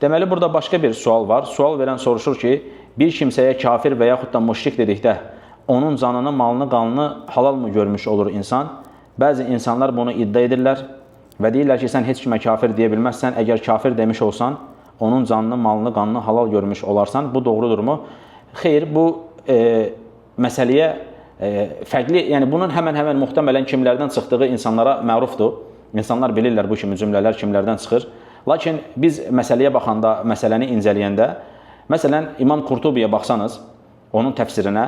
Deməli, burada başqa bir sual var. Sual verən soruşur ki, bir kimsəyə kafir və yaxud da müşrik dedikdə, onun canını, malını, qanını halal mı görmüş olur insan? Bəzi insanlar bunu iddia edirlər və deyirlər ki, sən heç kimə kafir deyə bilməzsən. Əgər kafir demiş olsan, onun canını, malını, qanını halal görmüş olarsan. Bu doğrudurmu? Xeyr, bu məsələyə fərqli, yəni bunun həmən muhtemelen kimlərdən çıxdığı insanlara mərufdur. İnsanlar bilirlər bu kimi cümlələr kimlərdən çıxır. Lakin biz məsələyə baxanda, məsələni incələyəndə, məsələn, İmam Qurtubiyə baxsanız, onun təfsirinə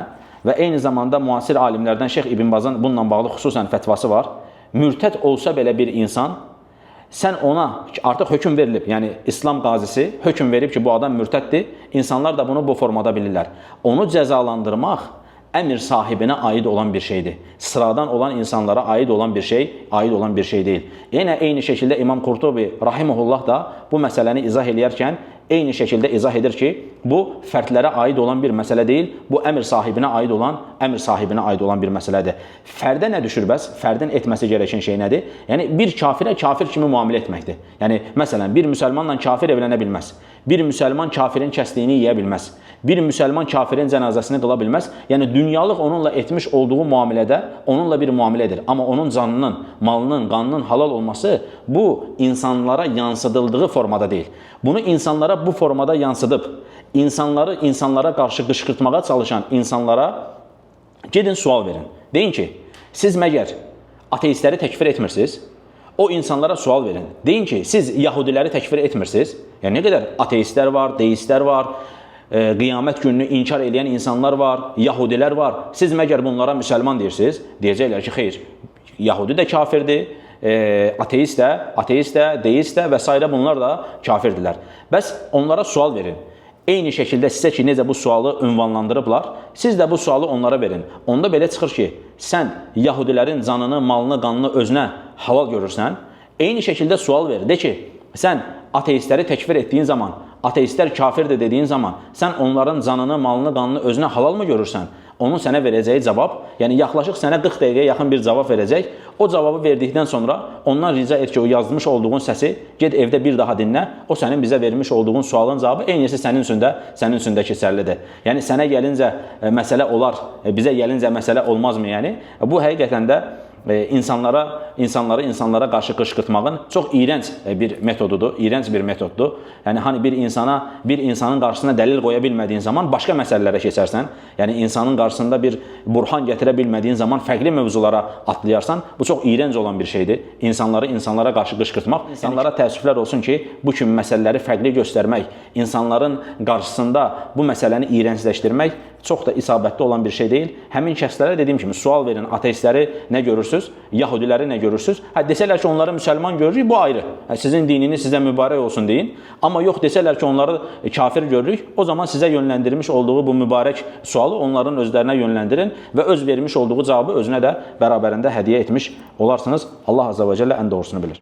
və eyni zamanda müasir alimlərdən Şeyx İbn Bazın bununla bağlı xüsusən fətvası var. Mürtəd olsa belə bir insan, sən ona artıq hökm verilib, yəni İslam qazisi hökm verib ki, bu adam mürtəddir, insanlar da bunu bu formada bilirlər. Onu cəzalandırmaq əmir sahibinə aid olan bir şeydir. Sıradan olan insanlara aid olan bir şey deyil. Yenə eyni şəkildə İmam Qurtubi rahimehullah da bu məsələni izah edərkən eyni şəkildə izah edir ki, bu fərdlərə aid olan bir məsələ deyil, bu əmir sahibinə aid olan bir məsələdir. Fərdə nə düşür bəs? Fərdin etməsi gerəkən şey nədir? Yəni bir kafirə kafir kimi müamilə etməkdir. Yəni məsələn, bir müsəlmanla kafir evlənə bilməz. Bir müsəlman kafirin kəsdiyini yeyə bilməz. Bir müsəlman kafirin cənazəsini qıla bilməz. Yəni dünyalıq onunla etmiş olduğu müamilədə onunla bir müamilədir. Amma onun canının, malının, qanının halal olması bu insanlara yansıdıldığı formada deyil. Bunu insanlara bu formada yansıdıb, insanlara qarşı qışqırtmağa çalışan insanlara gedin sual verin. Deyin ki, siz məgər ateistləri təkfir etmirsiniz? O insanlara sual verin. Deyin ki, siz yahudiləri təkfir etmirsiniz? Yəni nə qədər ateistlər var, deistlər var, qiyamət gününü inkar edən insanlar var, yahudilər var. Siz məgər bunlara müsəlman deyirsiniz? Deyəcəklər ki, xeyr, yahudi də kafirdir, ateist də, deist də və s. bunlar da kafirdirlər. Bəs onlara sual verin. Eyni şəkildə sizə ki, necə bu sualı ünvanlandırıblar, siz də bu sualı onlara verin. Onda belə çıxır ki, sən yahudilərin canını, malını, qanını özünə halal görürsən. Eyni şəkildə sual ver. De ki, sən ateistləri təkfir etdiyin zaman, ateistlər kafirdir dediyin zaman, sən onların canını, malını, qanını özünə halal mı görürsən? Onun sənə verəcəyi cavab, yəni yaxlaşıq sənə 40 dəqiqəyə yaxın bir cavab verəcək. O cavabı verdikdən sonra ondan rica et ki, o yazmış olduğun səsi get evdə bir daha dinlə. O sənin bizə vermiş olduğun sualın cavabı eynisə sənin üstündə keçərlidir. Yəni sənə gəlincə məsələ olar, bizə gəlincə məsələ olmazmı yəni? Bu həqiqətən də insanlara qarşı qışqırtmağın çox iyrənc bir metoddur. Yəni hani bir insanın qarşısına dəlil qoya bilmədiyin zaman başqa məsələlərə keçərsən. Yəni insanın qarşısında bir burhan gətirə bilmədiyin zaman fərqli mövzulara atlayarsan, bu çox iyrənc olan bir şeydir. İnsanlara qarşı qışqırtmaq, insanlara təəssüflər olsun ki, bu kimi məsələləri fərqli göstərmək, insanların qarşısında bu məsələni iyrəncləşdirmək çox da isabətli olan bir şey deyil. Həmin şəxslərə dediyim kimi sual verin, ateistləri nə görürsünüz, yahudiləri nə görürsünüz? Desələr ki, onları müsəlman görürük, bu ayrı. Sizin dininiz sizə mübarək olsun deyin. Amma yox, desələr ki, onları kafir görürük, o zaman sizə yönləndirmiş olduğu bu mübarək sualı onların özlərinə yönləndirin və öz vermiş olduğu cavabı özünə də bərabərində hədiyyə etmiş olarsınız. Allah Azza və Cəllə ən doğrusunu bilir.